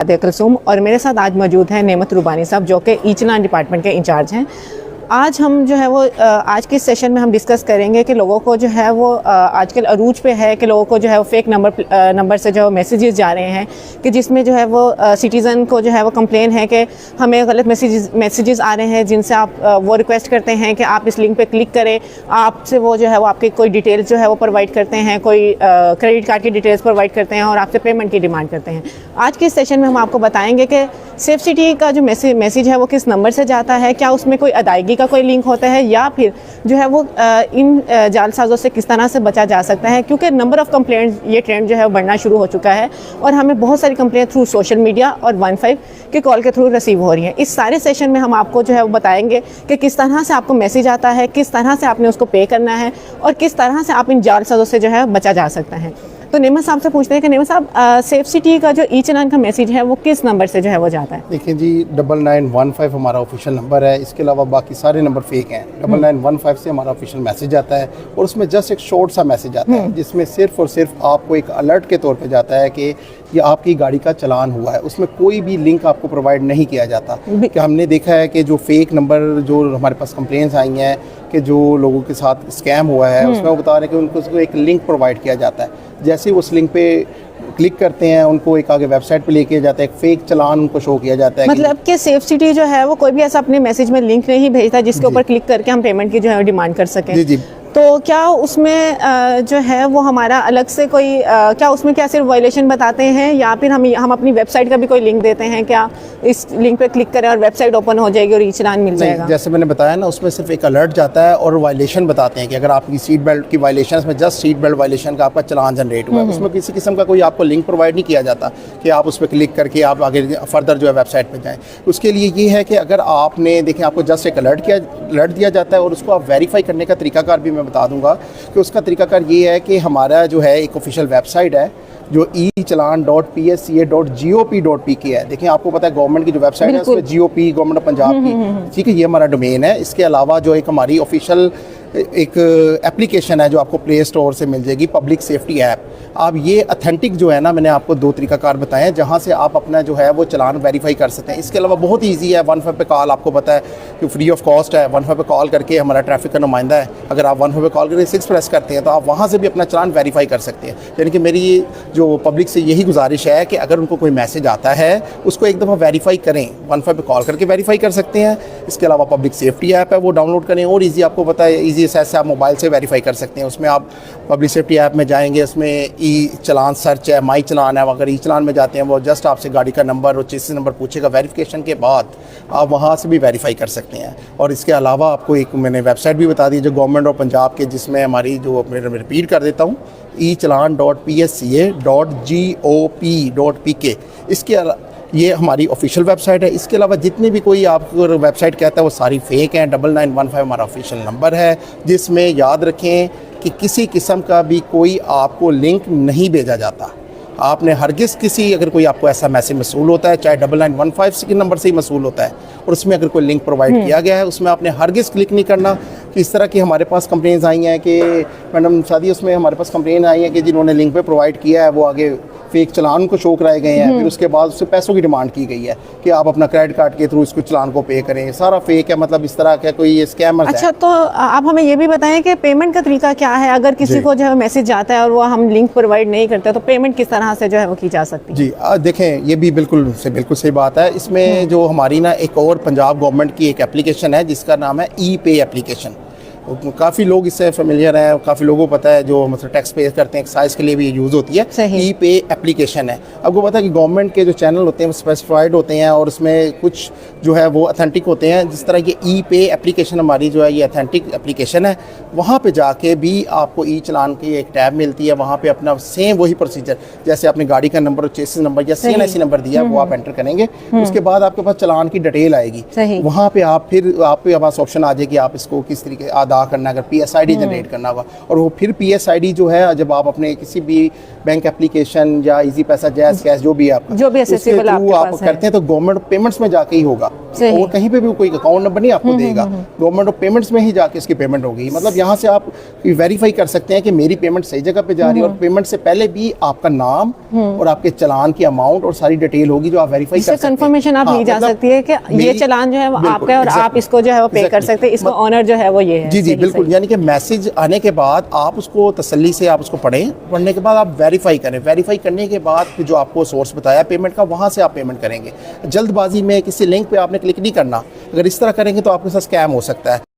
कुलसूम और मेरे साथ आज मौजूद हैं नेमत रुबानी साहब जो कि ई चलान डिपार्टमेंट के इंचार्ज हैं। आज हम जो है वो आज के सेशन में हम डिस्कस करेंगे कि लोगों को जो है वो आजकल अरूज पे है कि लोगों को जो है वो फेक नंबर से जो मैसेजेस जा रहे हैं कि जिसमें जो है वो सिटीज़न को जो है वो कंप्लेन है कि हमें गलत मैसेजेस आ रहे हैं जिनसे आप वो रिक्वेस्ट करते हैं कि आप इस लिंक पे क्लिक करें, आपसे वो जो है वो आपकी कोई डिटेल्स जो है वो प्रोवाइड करते हैं, कोई क्रेडिट कार्ड की डिटेल्स प्रोवाइड करते हैं और आपसे पेमेंट की डिमांड करते हैं। आज के इस सेशन में हम आपको बताएंगे कि सेफ सिटी का जो मैसेज है वो किस नंबर से जाता है, क्या उसमें कोई अदायगी का कोई लिंक होता है या फिर जो है वो इन जालसाजों से किस तरह से बचा जा सकता है, क्योंकि नंबर ऑफ़ कंप्लेंट ये ट्रेंड जो है वो बढ़ना शुरू हो चुका है और हमें बहुत सारी कंप्लेंट थ्रू सोशल मीडिया और 15 के कॉल के थ्रू रिसीव हो रही हैं। इस सारे सेशन में हम आपको जो है वो बताएंगे कि किस तरह से आपको मैसेज आता है, किस तरह से आपने उसको पे करना है और किस तरह से आप इन जालसाजों से जो है बचा जा सकता है। तो नेमत साहब से पूछते हैं कि नेमत साहब सेफ सिटी का जो ई चलान का मैसेज है वो किस नंबर से जो है वो जाता है? देखिए जी, 9915 हमारा ऑफिशियल नंबर है। इसके अलावा बाकी सारे नंबर फेक हैं। 9915 से हमारा ऑफिशियल मैसेज आता है और उसमें जस्ट एक शॉर्ट सा मैसेज आता है जिसमें सिर्फ और सिर्फ आपको एक अलर्ट के तौर पे जाता है कि ये आपकी गाड़ी का चलान हुआ है। उसमें कोई भी लिंक आपको प्रोवाइड नहीं किया जाता। कि हमने देखा है कि जो फेक नंबर जो हमारे पास कंप्लेंट्स आई हैं कि जो लोगों के साथ स्कैम हुआ है उसमें वो बता रहे हैं कि उनको एक लिंक प्रोवाइड किया जाता है। जैसे ही उस लिंक पे क्लिक करते हैं उनको एक आगे वेबसाइट पे लेके जाता है, एक फेक चलान उनको शो किया जाता है। मतलब कि सेफ सिटी जो है वो कोई भी ऐसा अपने मैसेज में लिंक नहीं भेजता जिसके ऊपर क्लिक करके हम पेमेंट की जो है डिमांड कर सकें। जी जी। तो क्या उसमें जो है वो हमारा अलग से कोई क्या उसमें क्या सिर्फ वायलेशन बताते हैं या फिर हम अपनी वेबसाइट का भी कोई लिंक देते हैं? क्या इस लिंक पे क्लिक करें और वेबसाइट ओपन हो जाएगी और ई चलान मिल जाएगा? जैसे मैंने बताया ना, उसमें सिर्फ एक अलर्ट जाता है और वायलेशन बताते हैं कि अगर आपकी सीट बेल्ट की वायलेशन में जस्ट सीट बेल्ट वायलेशन का आपका चलान जनरेट हुआ है, उसमें किसी किस्म का कोई आपको लिंक प्रोवाइड नहीं किया जाता कि आप उस पर क्लिक करके आप आगे फर्दर जो है वेबसाइट पर जाएँ। उसके लिए ये है कि अगर आपने देखें आपको जस्ट एक अलर्ट दिया जाता है और उसको आप वेरीफाई करने का तरीकाकार भी मैं बता दूंगा कि उसका तरीकाकार ये है कि हमारा जो है एक ऑफिशियल वेबसाइट है जो echallan.psca.gop.pk है। देखिए आपको पता है गवर्नमेंट की जो वेबसाइट है उसमें GOP गवर्नमेंट ऑफ पंजाब की, ठीक है, ये हमारा डोमेन है। इसके अलावा जो एक हमारी ऑफिशियल एक एप्लीकेशन है जो आपको प्ले स्टोर से मिल जाएगी, पब्लिक सेफ्टी ऐप। आप ये अथेंटिक जो है ना, मैंने आपको 2 तरीकाकार बताए हैं जहाँ से आप अपना जो है वो चलान वेरीफाई कर सकते हैं। इसके अलावा बहुत ईजी है, 15 पे कॉल, आपको पता है कि फ्री ऑफ कॉस्ट है। 15 पे कॉल करके हमारा ट्रैफिक का नुमाइंदा है, अगर आप 15 पे कॉल करके 6 प्रेस करते हैं तो आप वहाँ से भी अपना चलान वेरीफाई कर सकते हैं। यानी कि मेरी जो पब्लिक से यही गुजारिश है कि अगर उनको कोई मैसेज आता है उसको एक दफ़ा वेरीफाई करें, 15 पे कॉल करके वेरीफाई कर सकते हैं। इसके अलावा पब्लिक सेफ्टी ऐप है वो डाउनलोड करें और ईजी, आपको पता है ईजी से आप मोबाइल से वेरीफाई कर सकते हैं। उसमें आप पब्लिक सेफ्टी ऐप में जाएंगे, उसमें ई चलान सर्च है, माई चलान है। अगर ई चलान में जाते हैं वो जस्ट आपसे गाड़ी का नंबर और चेसिस नंबर पूछेगा। वेरिफिकेशन के बाद आप वहाँ से भी वेरीफाई कर सकते हैं। और इसके अलावा आपको एक मैंने वेबसाइट भी बता दी जो गवर्नमेंट ऑफ पंजाब के, जिसमें हमारी जो मैं रिपीट कर देता हूँ, echallan.psca.gop.pk। इसके ये हमारी ऑफिशियल वेबसाइट है। इसके अलावा जितने भी कोई आपको वेबसाइट कहता है वो सारी फेक हैं। 9915 हमारा ऑफिशियल नंबर है जिसमें याद रखें कि किसी किस्म का भी कोई आपको लिंक नहीं भेजा जाता। आपने हरगिज़ किसी, अगर कोई आपको ऐसा मैसेज मसूल होता है, चाहे 9915 के नंबर से ही मसूल होता है और उसमें अगर कोई लिंक प्रोवाइड किया गया है उसमें आपने हरगिज़ क्लिक नहीं करना। कि इस तरह की हमारे पास कंप्लेंट्स आई हैं कि मैडम शादी, उसमें हमारे पास कंप्लेन आई है कि जिन्होंने लिंक पे प्रोवाइड किया है वो आगे फेक चलान को शो कराए गए हैं, फिर उसके बाद उससे पैसों की डिमांड की गई है कि आप अपना क्रेडिट कार्ड के थ्रू इसको चलान को पे करें। सारा फेक है, मतलब इस तरह का कोई स्कैमर है। अच्छा, तो आप हमें ये भी बताएं कि पेमेंट का तरीका क्या है? अगर किसी को जो है मैसेज जाता है और वो हम लिंक प्रोवाइड नहीं करते तो पेमेंट किस तरह से जो है वो की जा सकती है? जी देखें, ये भी बिल्कुल सही बात है। इसमें जो हमारी ना एक और पंजाब गवर्नमेंट की एक एप्लीकेशन है जिसका नाम है ई-पे एप्लीकेशन। काफ़ी लोग इससे फेमिलियर हैं, काफ़ी लोगों को पता है, जो मतलब टैक्स पे करते हैं, एक्साइज के लिए भी यूज़ होती है। ई-पे एप्लीकेशन है। आपको पता है कि गवर्नमेंट के जो चैनल होते हैं वो स्पेसिफाइड होते हैं और उसमें कुछ जो है वो अथेंटिक होते हैं। जिस तरह ये ई-पे एप्लीकेशन हमारी जो है ये अथेंटिक एप्लीकेशन है। वहाँ पे जाके भी आपको ई चलान की एक टैब मिलती है। वहाँ पे अपना सेम वही प्रोसीजर, जैसे आपने गाड़ी का नंबर और चेसिस नंबर या CNIC नंबर दिया वो आप एंटर करेंगे। उसके बाद आपके पास चलान की डिटेल आएगी। वहाँ पे आप फिर आपके पास ऑप्शन आ जाएगी आप इसको किस तरीके अदा करना, अगर PSID जनरेट करना होगा। और वो फिर PSID जो है जब आप अपने किसी भी बैंक एप्लीकेशन या इजी पैसा, जैज़ कैश, जो भी आपका जो भी एक्सेसिबल आप करते हैं तो गवर्नमेंट पेमेंट्स में जाके ही होगा। सही। और कहीं पे भी कोई अकाउंट नंबर नहीं आपको देगा, गवर्नमेंट ऑफ पेमेंट्स में ही जाके इसकी पेमेंट होगी। मतलब यहाँ से आप वेरीफाई कर सकते हैं कि मेरी पेमेंट सही जगह पे जा रही है, और पेमेंट से पहले भी आपका नाम और आपके चालान की अमाउंट और सारी डिटेल होगी जो आप वेरीफाई कर इससे सकते हैं। कंफर्मेशन आप हाँ, ली जा मतलब सकती है कि ये मेरी- चालान जो है वो बिल्कुल, आपका है और आप exactly, इसको जो है वो पे कर exactly। सकते हैं, इसको ऑनर जो है वो ये है। जी जी सही, बिल्कुल, सही। यानी कि मैसेज आने के बाद आप उसको तसल्ली से आप उसको पढ़ें, पढ़ने के बाद आप वेरीफाई करें, वेरीफाई करने के बाद फिर जो आपको सोर्स बताया पेमेंट का, वहाँ से आप पेमेंट करेंगे। जल्दबाजी में किसी लिंक पे आपने क्लिक नहीं करना, अगर इस तरह करेंगे तो आपके साथ स्कैम हो सकता है।